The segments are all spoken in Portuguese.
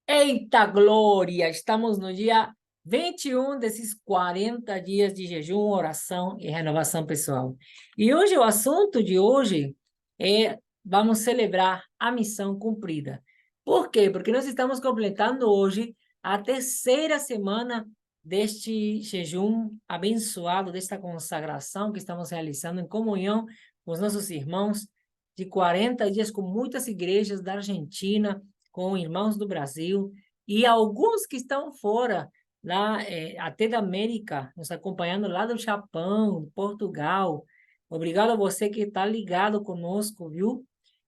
Eita glória! Estamos no dia 21 desses 40 dias de jejum, oração e renovação pessoal. E hoje o assunto de hoje é vamos celebrar a missão cumprida. Por quê? Porque nós estamos completando hoje a terceira semana deste jejum abençoado, desta consagração que estamos realizando em comunhão com os nossos irmãos de 40 dias com muitas igrejas da Argentina, com irmãos do Brasil e alguns que estão fora, lá até da América, nos acompanhando lá do Japão, Portugal. Obrigado a você que está ligado conosco, viu?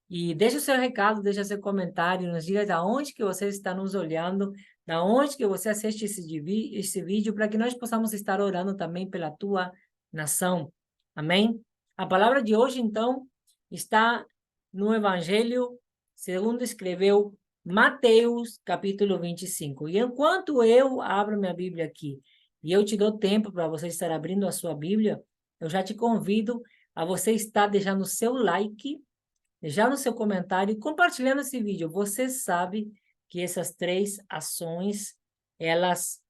E deixa o seu recado, deixa seu comentário, nos diga de onde que você está nos olhando, da onde que você assiste esse vídeo, para que nós possamos estar orando também pela tua nação. Amém? A palavra de hoje, então, está no Evangelho, segundo escreveu Mateus, capítulo 25. E enquanto eu abro minha Bíblia aqui, e eu te dou tempo para você estar abrindo a sua Bíblia, eu já te convido a você estar deixando o seu like, já no seu comentário e compartilhando esse vídeo. Você sabe que essas três ações, elas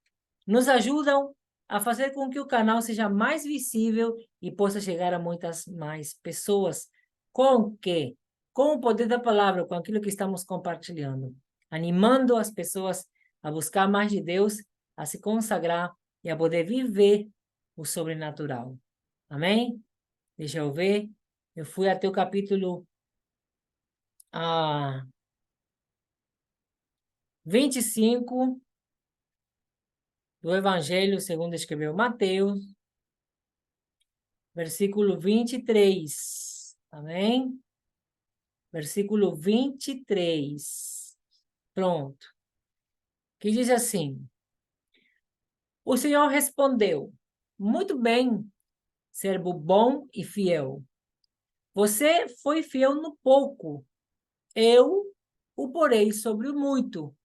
nos ajudam a fazer com que o canal seja mais visível e possa chegar a muitas mais pessoas. Com o quê? Com o poder da palavra, com aquilo que estamos compartilhando, animando as pessoas a buscar mais de Deus, a se consagrar e a poder viver o sobrenatural. Amém? Deixa eu ver. Eu fui até o capítulo 25 do Evangelho segundo escreveu Mateus, versículo 23. Amém? Versículo 23. Pronto. Que diz assim: O Senhor respondeu: Muito bem, servo bom e fiel. Você foi fiel no pouco, eu o porei sobre o muito.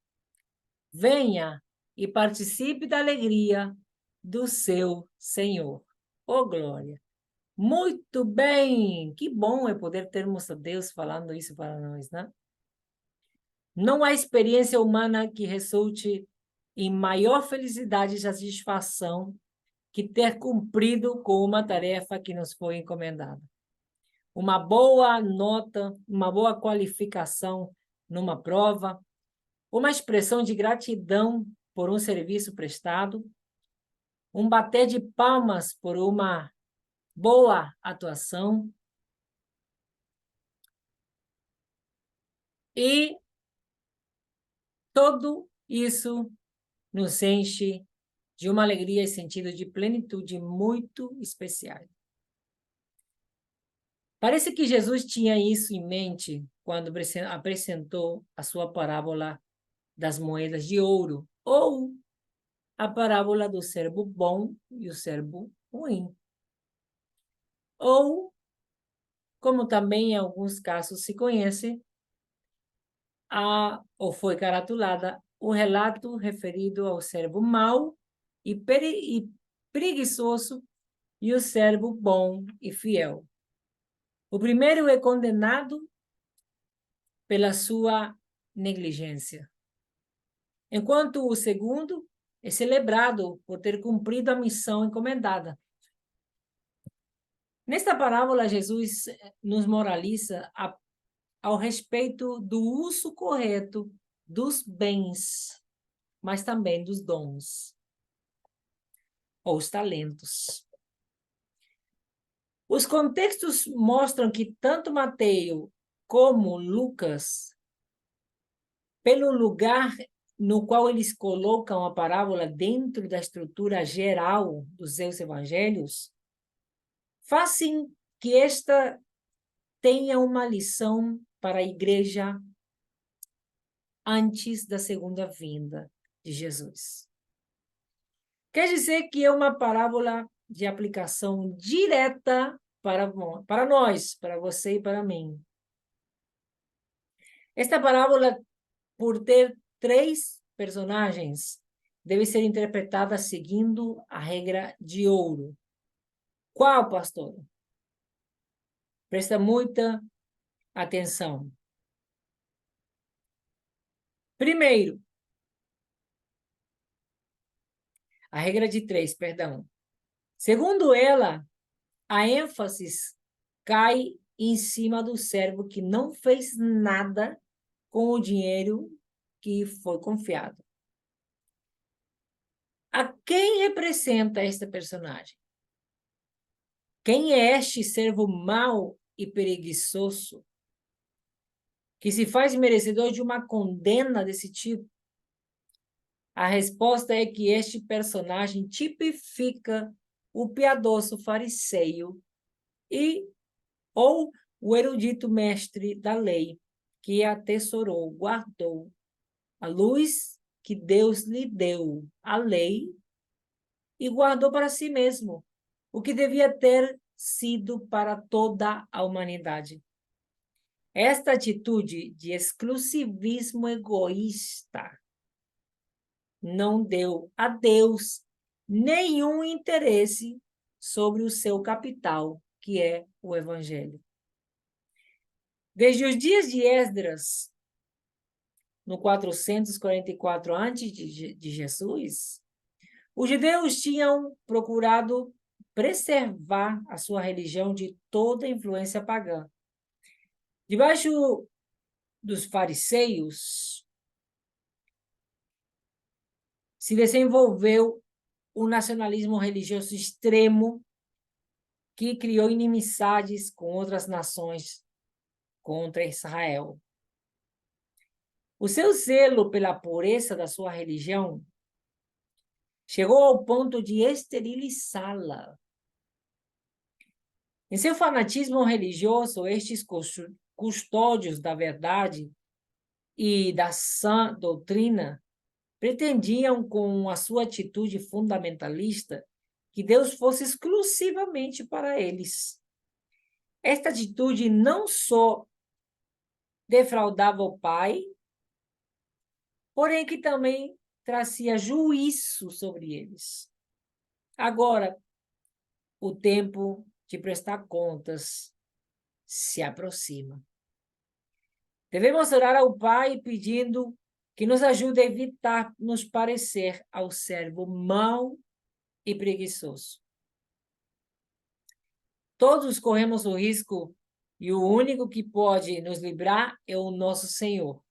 Venha e participe da alegria do seu Senhor. Oh, glória! Muito bem! Que bom é poder termos a Deus falando isso para nós, né? Não há experiência humana que resulte em maior felicidade e satisfação que ter cumprido com uma tarefa que nos foi encomendada. Uma boa nota, uma boa qualificação numa prova, uma expressão de gratidão por um serviço prestado, um bater de palmas por uma boa atuação e tudo isso nos enche de uma alegria e sentido de plenitude muito especial. Parece que Jesus tinha isso em mente quando apresentou a sua parábola das moedas de ouro, ou a parábola do servo bom e o servo ruim. Ou, como também em alguns casos se conhece, ou foi caratulada o relato referido ao servo mau e preguiçoso e o servo bom e fiel. O primeiro é condenado pela sua negligência, enquanto o segundo é celebrado por ter cumprido a missão encomendada. Nesta parábola, Jesus nos moraliza ao respeito do uso correto dos bens, mas também dos dons, ou os talentos. Os contextos mostram que tanto Mateus como Lucas, pelo lugar no qual eles colocam a parábola dentro da estrutura geral dos seus evangelhos, fazem que esta tenha uma lição para a igreja antes da segunda vinda de Jesus. Quer dizer que é uma parábola de aplicação direta para nós, para você e para mim. Esta parábola, por ter três personagens, deve ser interpretada seguindo a regra de ouro. Qual, pastor? Presta muita atenção. Primeiro, A regra de 3, perdão. Segundo ela, a ênfase cai em cima do servo que não fez nada com o dinheiro que foi confiado. A quem representa esta personagem? Quem é este servo mau e preguiçoso que se faz merecedor de uma condena desse tipo? A resposta é que este personagem tipifica o piedoso fariseu ou o erudito mestre da lei, que atesourou, guardou a luz que Deus lhe deu, a lei, e guardou para si mesmo, o que devia ter sido para toda a humanidade. Esta atitude de exclusivismo egoísta não deu a Deus nenhum interesse sobre o seu capital, que é o Evangelho. Desde os dias de Esdras, no 444 a.C. de Jesus, os judeus tinham procurado preservar a sua religião de toda influência pagã. Debaixo dos fariseus se desenvolveu um nacionalismo religioso extremo que criou inimizades com outras nações contra Israel. O seu zelo pela pureza da sua religião chegou ao ponto de esterilizá-la. Em seu fanatismo religioso, estes custódios da verdade e da sã doutrina pretendiam, com a sua atitude fundamentalista, que Deus fosse exclusivamente para eles. Esta atitude não só defraudava o Pai, porém que também trazia juízo sobre eles. Agora, o tempo de prestar contas se aproxima. Devemos orar ao Pai pedindo que nos ajude a evitar nos parecer ao servo mau e preguiçoso. Todos corremos o risco e o único que pode nos livrar é o nosso Senhor.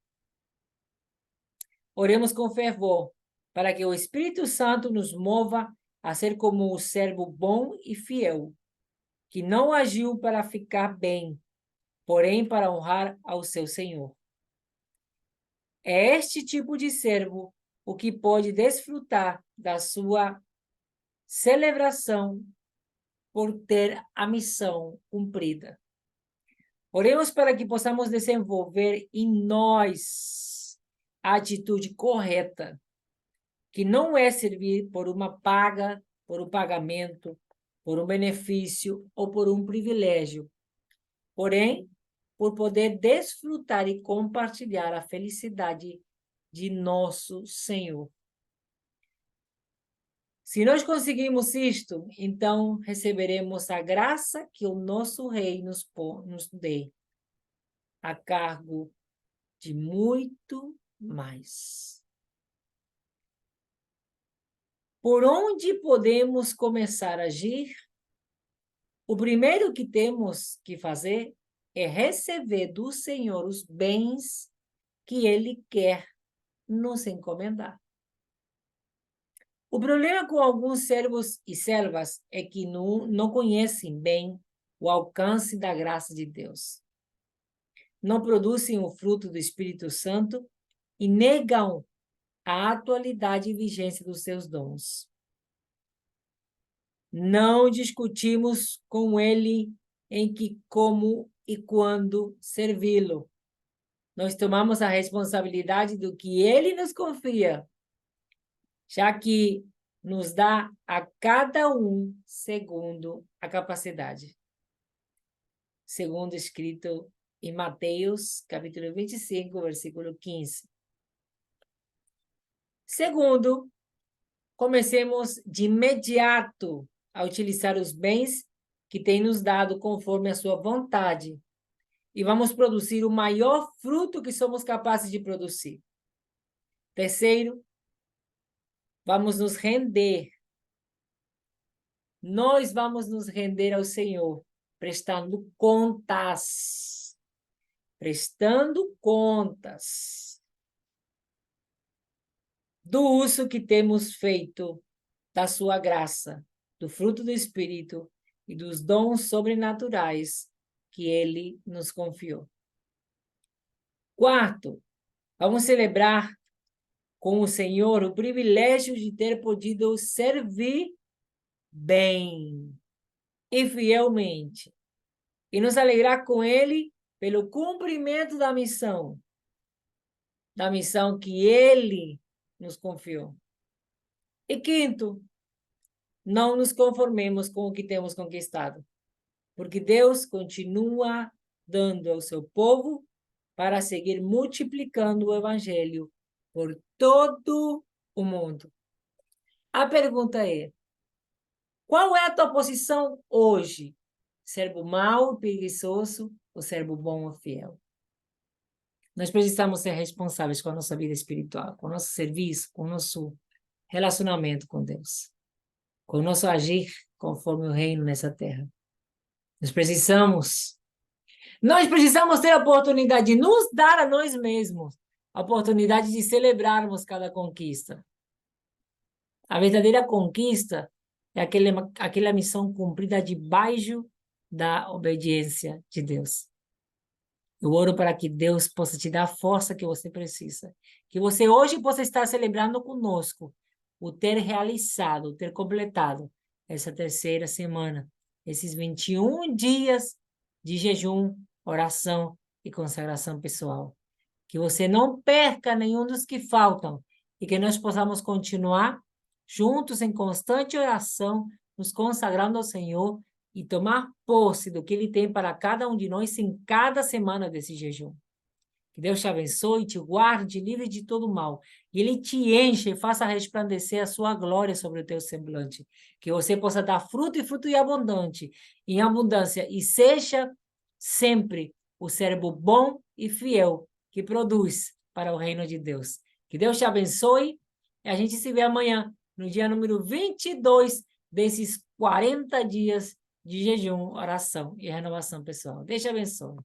Oremos com fervor para que o Espírito Santo nos mova a ser como o servo bom e fiel, que não agiu para ficar bem, porém para honrar ao seu Senhor. É este tipo de servo o que pode desfrutar da sua celebração por ter a missão cumprida. Oremos para que possamos desenvolver em nós a atitude correta, que não é servir por uma paga, por um pagamento, por um benefício ou por um privilégio, porém, por poder desfrutar e compartilhar a felicidade de nosso Senhor. Se nós conseguirmos isto, então receberemos a graça que o nosso Rei nos dê, a cargo de muito mais. Por onde podemos começar a agir? O primeiro que temos que fazer é receber do Senhor os bens que Ele quer nos encomendar. O problema com alguns servos e servas é que não conhecem bem o alcance da graça de Deus. Não produzem o fruto do Espírito Santo e negam a atualidade e vigência dos seus dons. Não discutimos com ele em que, como e quando servi-lo. Nós tomamos a responsabilidade do que ele nos confia, já que nos dá a cada um segundo a capacidade. Segundo escrito em Mateus, capítulo 25, versículo 15. Segundo, comecemos de imediato a utilizar os bens que tem nos dado conforme a sua vontade e vamos produzir o maior fruto que somos capazes de produzir. Terceiro, vamos nos render nós vamos nos render ao Senhor, prestando contas. Prestando contas do uso que temos feito da sua graça, do fruto do Espírito e dos dons sobrenaturais que Ele nos confiou. Quarto, vamos celebrar com o Senhor o privilégio de ter podido servir bem e fielmente, e nos alegrar com Ele pelo cumprimento da missão que Ele nos confiou. E quinto, não nos conformemos com o que temos conquistado, porque Deus continua dando ao seu povo para seguir multiplicando o evangelho por todo o mundo. A pergunta é: qual é a tua posição hoje? Servo mau e preguiçoso ou servo bom e fiel? Nós precisamos ser responsáveis com a nossa vida espiritual, com o nosso serviço, com o nosso relacionamento com Deus, com o nosso agir conforme o reino nessa terra. Nós precisamos ter a oportunidade de nos dar a nós mesmos a oportunidade de celebrarmos cada conquista. A verdadeira conquista é aquela missão cumprida debaixo da obediência de Deus. Eu oro para que Deus possa te dar a força que você precisa. Que você hoje possa estar celebrando conosco o ter realizado, o ter completado essa terceira semana, esses 21 dias de jejum, oração e consagração pessoal. Que você não perca nenhum dos que faltam e que nós possamos continuar juntos em constante oração, nos consagrando ao Senhor e tomar posse do que Ele tem para cada um de nós em cada semana desse jejum. Que Deus te abençoe, te guarde, livre de todo mal. E Ele te enche e faça resplandecer a sua glória sobre o teu semblante. Que você possa dar fruto e fruto em abundância, e seja sempre o servo bom e fiel que produz para o reino de Deus. Que Deus te abençoe e a gente se vê amanhã, no dia número 22 desses 40 dias de jejum, oração e renovação pessoal. Deus te abençoe.